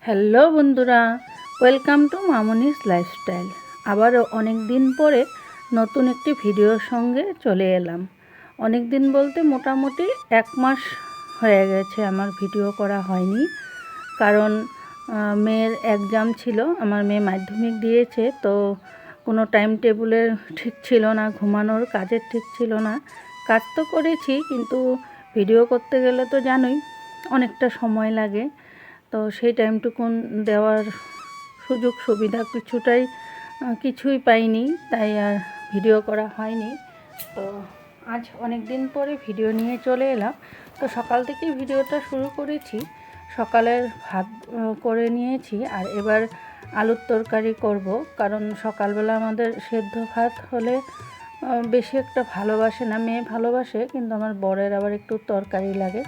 Hello বন্ধুরা, welcome to Mamoni's lifestyle. আবারও অনেক দিন পরে নতুন একটি ভিডিওর সঙ্গে চলে এলাম। অনেক দিন বলতে মোটামুটি 1 মাস হয়ে গেছে আমার ভিডিও করা হয়নি, কারণ মেয়ের এক্সাম ছিল। আমার মেয়ে মাধ্যমিক দিয়েছে, তো কোনো টাইম টেবিলের ঠিক ছিল না, ঘুমানোর কাজের ঠিক ছিল না। কাজ তো করেছি, কিন্তু ভিডিও করতে গেলে তো জানোই অনেকটা সময় লাগে। তো সেই টাইমটুকুন দেওয়ার সুযোগ সুবিধা কিছুই পাইনি, তাই আর ভিডিও করা হয়নি। তো আজ অনেক দিন পরে ভিডিও নিয়ে চলে এলাম। তো সকাল থেকেই ভিডিওটা শুরু করেছি। সকালের ভাত করে নিয়েছি, আর এবার আলুর তরকারি করব, কারণ সকালবেলা আমাদের সেদ্ধ ভাত হলে বেশি একটা ভালোবাসে না। মেয়ে ভালোবাসে, কিন্তু আমার বরের আবার একটু তরকারি লাগে,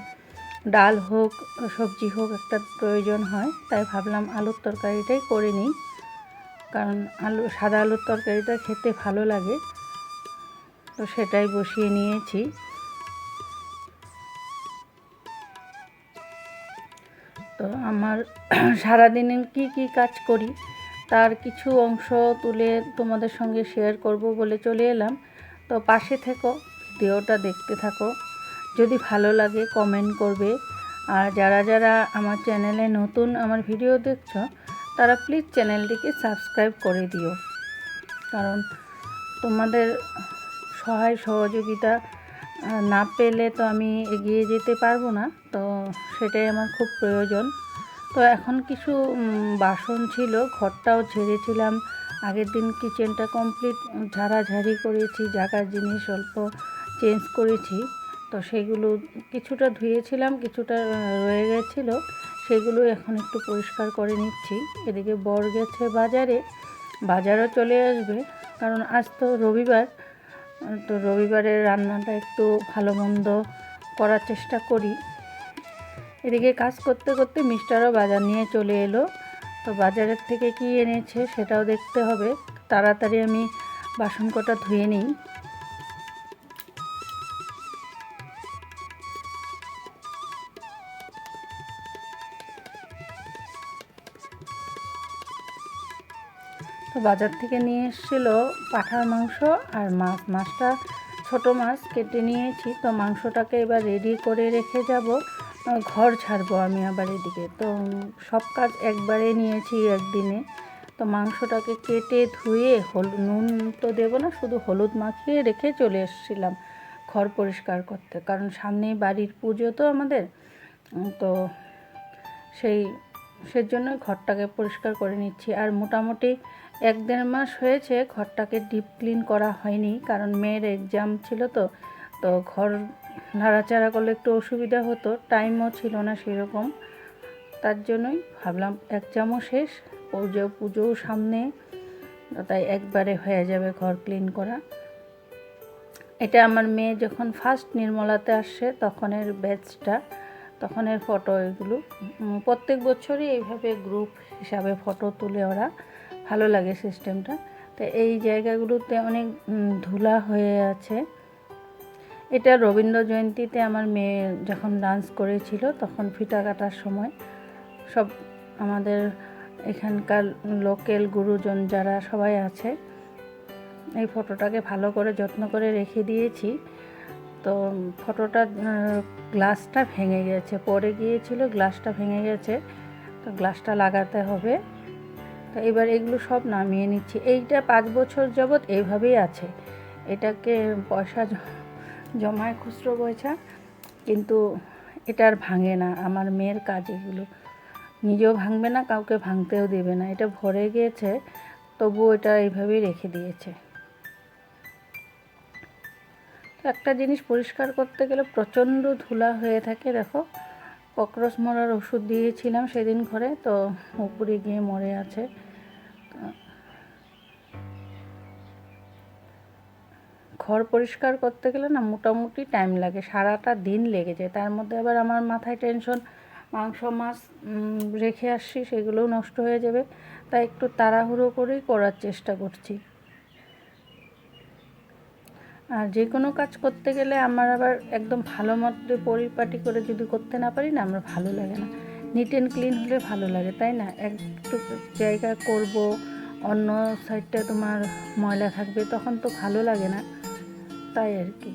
ডাল হোক সবজি হোক একটা প্রয়োজন হয়। তাই ভাবলাম আলুর তরকারিটাই করে নিই, কারণ সাদা আলুর তরকারিটা খেতে ভালো লাগে। তো সেটাই বসিয়ে নিয়েছি। তো আমার সারাদিনে কি কাজ করি তার কিছু অংশ তুলে তোমাদের সঙ্গে শেয়ার করব বলে চলে এলাম। তো পাশে থেকো, ভিডিওটা দেখতে থাকো। যদি ভালো লাগে কমেন্ট করবে, আর যারা আমার চ্যানেলে নতুন আমার ভিডিও দেখছো তারা প্লিজ চ্যানেলটিকে সাবস্ক্রাইব করে দিও, কারণ তোমাদের সহায় সহযোগিতা না পেলে তো আমি এগিয়ে যেতে পারবো না। তো সেটাই আমার খুব প্রয়োজন। তো এখন কিছু বাসন ছিল, ঘরটাও ঝেড়েছিলাম আগের দিন, কিচেনটা কমপ্লিট ঝাড়াঝাড়ি করেছি, জায়গার জিনিস অল্প চেঞ্জ করেছি। তো সেগুলো কিছুটা ধুয়েছিলাম, কিছুটা রয়ে গেছিলো, সেগুলো এখন একটু পরিষ্কার করে নিচ্ছি। এদিকে বর গেছে বাজারও চলে আসবে, কারণ আজ তো রবিবার। তো রবিবারের রান্নাটা একটু ভালো মন্দ করার চেষ্টা করি। এদিকে কাজ করতে করতে মিস্টারও বাজার নিয়ে চলে এলো। তো বাজারের থেকে কি এনেছে সেটাও দেখতে হবে। তাড়াতাড়ি আমি বাসন কটা ধুয়ে নিই। তো বাজার থেকে নিয়ে এসেছিলো পাঁঠার মাংস আর মাছটা ছোটো মাছ কেটে নিয়েছি। তো মাংসটাকে এবার রেডি করে রেখে যাব, ঘর ছাড়বো আমি আবার এদিকে। তো সব কাজ একবারে নিয়েছি একদিনে। তো মাংসটাকে কেটে ধুয়ে নুন তো দেবো না, শুধু হলুদ মাখিয়ে রেখে চলে এসেছিলাম ঘর পরিষ্কার করতে, কারণ সামনেই বাড়ির পুজো তো আমাদের। তো সেজন্য ঘরটাকে পরিষ্কার করে নিচ্ছি। আর মোটামুটি 1-1.5 মাস হয়েছে ঘরটাকে ডিপ ক্লিন করা হয়নি, কারণ মেয়ের এক্সাম ছিল। তো ঘর নাড়াচাড়া করলে একটু অসুবিধা হতো, টাইমও ছিল না সেরকম। তার জন্যই ভাবলাম এক্সামও শেষ, পুজোও সামনে, তাই একবারে হয়ে যাবে ঘর ক্লিন করা। এটা আমার মেয়ে যখন ফার্স্ট নির্মলাতে আসছে তখনের ব্যাচটা, তখনের ফটো। এগুলো প্রত্যেক বছরই এইভাবে গ্রুপ হিসাবে ফটো তুলে ওরা, ভালো লাগে সিস্টেমটা। তো এই জায়গাগুলোতে অনেক ধুলা হয়ে আছে। এটা রবীন্দ্র জয়ন্তীতে আমার মেয়ে যখন ডান্স করেছিল তখন ফিতা কাটার সময় সব আমাদের এখানকার লোকাল গুরুজন যারা সবাই আছে, এই ফটোটাকে ভালো করে যত্ন করে রেখে দিয়েছি। তো ফটোটা গ্লাসটা ভেঙে গেছে, পড়ে গিয়েছিল, গ্লাসটা ভেঙে গেছে। তো গ্লাসটা লাগাতে হবে। তো এবার এগুলো সব নামিয়ে নিচ্ছি। এইটা 5 বছর যাবৎ এইভাবেই আছে। এটাকে পয়সা জমায়, খুচরো পয়সা, কিন্তু এটা আর ভাঙে না। আমার মেয়ের কাজ এগুলো, নিজেও ভাঙবে না, কাউকে ভাঙতেও দেবে না। এটা ভরে গিয়েছে, তবুও এটা এইভাবেই রেখে দিয়েছে। একটা জিনিস পরিষ্কার করতে গেলে প্রচণ্ড ধুলা হয়ে থাকে। দেখো, ককরোচ মরার ওষুধ দিয়েছিলাম সেদিন ঘরে, তো উপরে গিয়ে মরে আছে। ঘর পরিষ্কার করতে গেলে না মোটামুটি টাইম লাগে, সারাটা দিন লেগে যায়। তার মধ্যে আবার আমার মাথায় টেনশন, মাংস মাছ রেখে আসছি, সেগুলোও নষ্ট হয়ে যাবে। তাই একটু তাড়াহুড়ো করেই করার চেষ্টা করছি। আর যে কোনো কাজ করতে গেলে আমার আবার একদম ভালো মতো পরিপাটি করে যদি করতে না পারি না, আমার ভালো লাগে না। নিট অ্যান্ড ক্লিন হলে ভালো লাগে, তাই না? একটু জায়গা করব, অন্য সাইডটা তোমার ময়লা থাকবে, তখন তো ভালো লাগে না, তাই আর কি।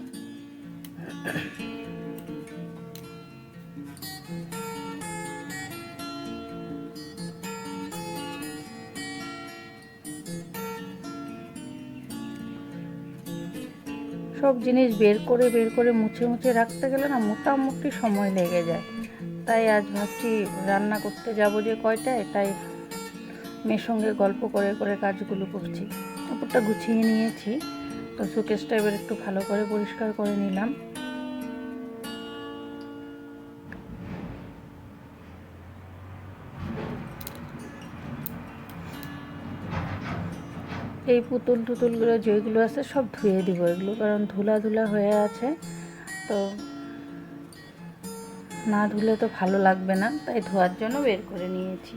সব জিনিস বের করে মুছে রাখতে গেলে না মোটামুটি সময় লেগে যায়। তাই আজ ভাবছি রান্না করতে যাব যে কয়টায়, তাই মেয়ের সঙ্গে গল্প করে কাজগুলো করছি। উপরটা গুছিয়ে নিয়েছি, তো শোকেসটা এবার একটু ভালো করে পরিষ্কার করে নিলাম। এই পুতুলগুলো যেগুলো আছে সব ধুয়ে দিব এগুলো, কারণ ধুলা হয়ে আছে, তো না ধুলে তো ভালো লাগবে না, তাই ধোয়ার জন্য বের করে নিয়েছি।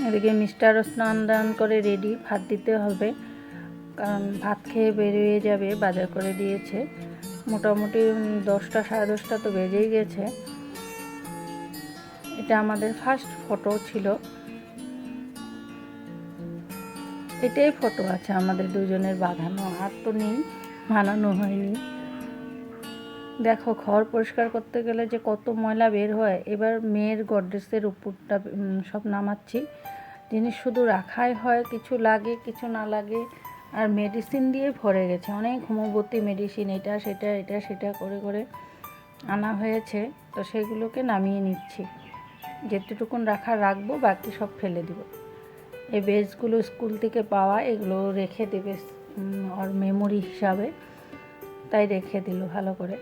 এদিকে মিস্টারও স্নান দান করে রেডি, ভাত দিতে হবে, কারণ ভাত খেয়ে বেরিয়ে যাবে, বাজার করে দিয়েছে। মোটামুটি 10টা সাড়ে 10টা তো বেজেই গেছে। এটা আমাদের ফার্স্ট ফটো ছিল, এটাই ফটো আছে আমাদের দুজনের বাঁধানো, আর তো নেই, বানানো হয়নি। দেখো ঘর পরিষ্কার করতে গেলে যে কত ময়লা বের হয়। এবার মেয়ের গডরেজের উপরটা সব নামাচ্ছি, জিনিস শুধু রাখাই হয়, কিছু লাগে কিছু না লাগে, আর মেডিসিন দিয়ে ভরে গেছে, অনেক হোমিওপ্যাথি মেডিসিন, এটা সেটা করে আনা হয়েছে, তো সেগুলোকে নামিয়ে নিচ্ছি। যেটুকুন রাখবো, বাকি সব ফেলে দিব। এই বেসগুলো স্কুল থেকে পাওয়া, এগুলো রেখে দেবে ওর মেমোরি হিসাবে, তাই রেখে দিল ভালো করে।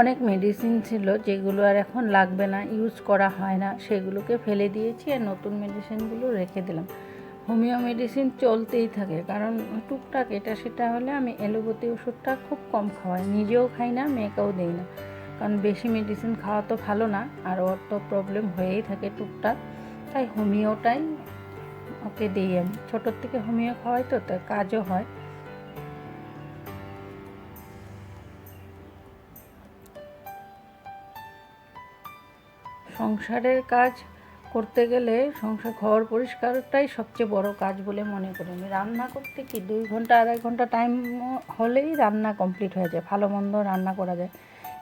অনেক মেডিসিন ছিল যেগুলো আর এখন লাগবে না, ইউজ করা হয় না, সেগুলোকে ফেলে দিয়েছি, আর নতুন মেডিসিনগুলো রেখে দিলাম। হোমিও মেডিসিন চলতেই থাকে, কারণ টুকটাক এটা সেটা হলে আমি অ্যালোপ্যাথি ওষুধটা খুব কম খাওয়াই, নিজেও খাই না, মেয়েকেও দিই না, কারণ বেশি মেডিসিন খাওয়া তো ভালো না, আর ওর তো প্রবলেম হয়েই থাকে টুকটাক, তাই হোমিওটাই ওকে দিই আমি। ছোটোর থেকে হোমিও খাওয়াই তো, তাই কাজও হয়। সংসারের কাজ করতে গেলে ঘর পরিষ্কারটাই সবচেয়ে বড় কাজ বলে মনে করি আমি। রান্না করতে কি 2 ঘন্টা 2.5 ঘন্টা টাইম হলেই রান্না কমপ্লিট হয়ে যায়, ভালো মন্দ রান্না করা যায়,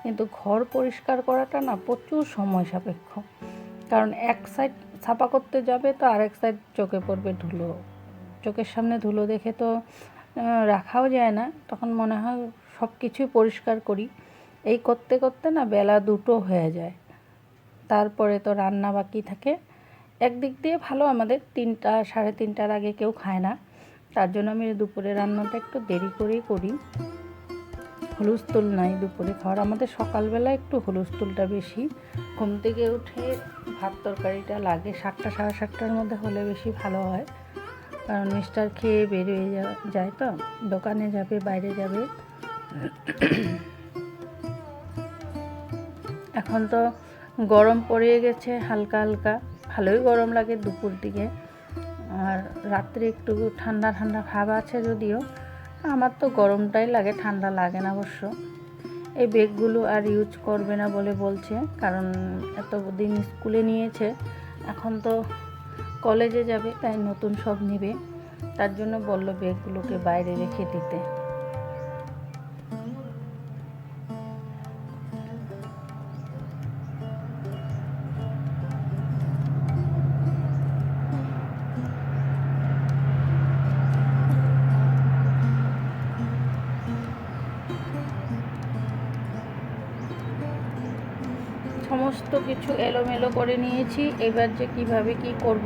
কিন্তু ঘর পরিষ্কার করাটা না প্রচুর সময় সাপেক্ষ, কারণ এক সাইড ছাপা করতে যাবে তো আরেক সাইড চোখে পড়বে ধুলো, চোখের সামনে ধুলো দেখে তো রাখাও যায় না, তখন মনে হয় সব কিছুই পরিষ্কার করি, এই করতে না বেলা 2টো হয়ে যায়। তারপরে তো রান্না বাকি থাকে। একদিক দিয়ে ভালো, আমাদের 3টা সাড়ে 3টার আগে কেউ খায় না, তার জন্য আমি দুপুরে রান্নাটা একটু দেরি করেই করি। হুলস্থুল নাই দুপুরে খাওয়ার, আমাদের সকালবেলা একটু হুলস্থুলটা বেশি, ঘুম থেকে উঠে ভাত তরকারিটা লাগে 7টা সাড়ে 7টার মধ্যে হলে বেশি ভালো হয়, কারণ মিস্টার খেয়ে বেরিয়ে যায় তো, দোকানে যাবে, বাইরে যাবে। এখন তো গরম পড়ে গেছে হালকা হালকা, ভালোই গরম লাগে দুপুর দিকে, আর রাত্রে একটু ঠান্ডা ভাব আছে, যদিও আমার তো গরমটাই লাগে, ঠান্ডা লাগে না অবশ্য। এই ব্যাগগুলো আর ইউজ করবে না বলে বলছে, কারণ এতদিন স্কুলে নিয়েছে, এখন তো কলেজে যাবে, তাই নতুন সব নেবে, তার জন্য বলল ব্যাগগুলোকে বাইরে রেখে দিতে। সমস্ত কিছু এলোমেলো করে নিয়েছি, এবার যে কিভাবে কি করব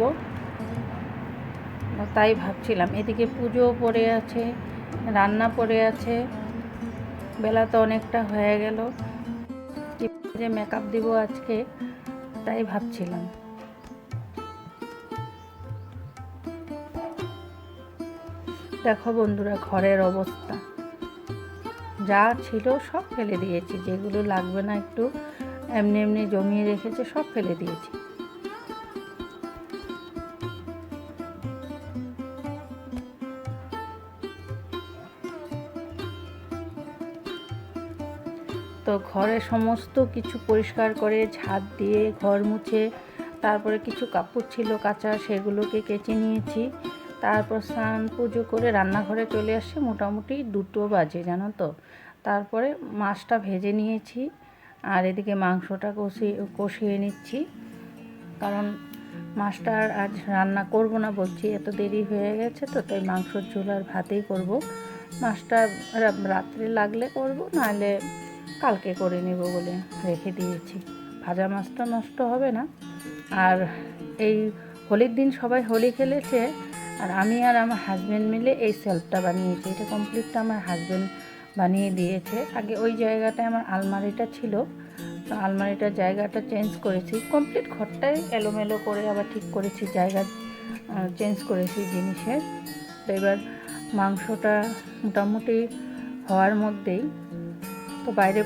তাই ভাবছিলাম। এদিকে পুজো পড়ে আছে, রান্না পড়ে আছে, বেলা তো অনেকটা হয়ে গেল, যে মেকআপ দিব আজকে, তাই ভাবছিলাম। দেখো বন্ধুরা, ঘরের অবস্থা যা ছিল সব ফেলে দিয়েছি, যেগুলো লাগবে না একটু এমনি এমনি জমিয়ে রেখেছে সব ফেলে দিয়েছি। তো ঘরে সমস্ত কিছু পরিষ্কার করে ঝাড় দিয়ে ঘর মুছে, তারপরে কিছু কাপড় ছিল কাচা, সেগুলোকে কেচে নিয়েছি। তারপর স্নান পুজো করে রান্নাঘরে চলে আসছি, মোটামুটি 2টো বাজে জানো তো। তারপরে মাছটা ভেজে নিয়েছি, আর এদিকে মাংসটা কষিয়ে নিচ্ছি, কারণ মাছটা আর আজ রান্না করব না বলছি, এত দেরি হয়ে গেছে তো, তাই মাংসর ঝোল আর ভাতেই করব। মাছটা রাত্রে লাগলে করব, নাহলে কালকে করে নেব বলে রেখে দিয়েছি। ভাজা মাছটা নষ্ট হবে না। আর এই হোলির দিন সবাই হোলি খেলেছে, আর আমি আর আমার হাজব্যান্ড মিলে এই সেলফটা বানিয়েছি। এটা কমপ্লিটটা আমার হাজব্যান্ড বানিয়ে দিয়েছে। আগে ওই জায়গাটায় আমার আলমারিটা ছিল, তো আলমারিটার জায়গাটা চেঞ্জ করেছি, কমপ্লিট ঘরটাই এলোমেলো করে আবার ঠিক করেছি, জায়গা চেঞ্জ করেছি জিনিসের। তো এবার মাংসটা মোটামুটি হওয়ার মধ্যেই, তো বাইরে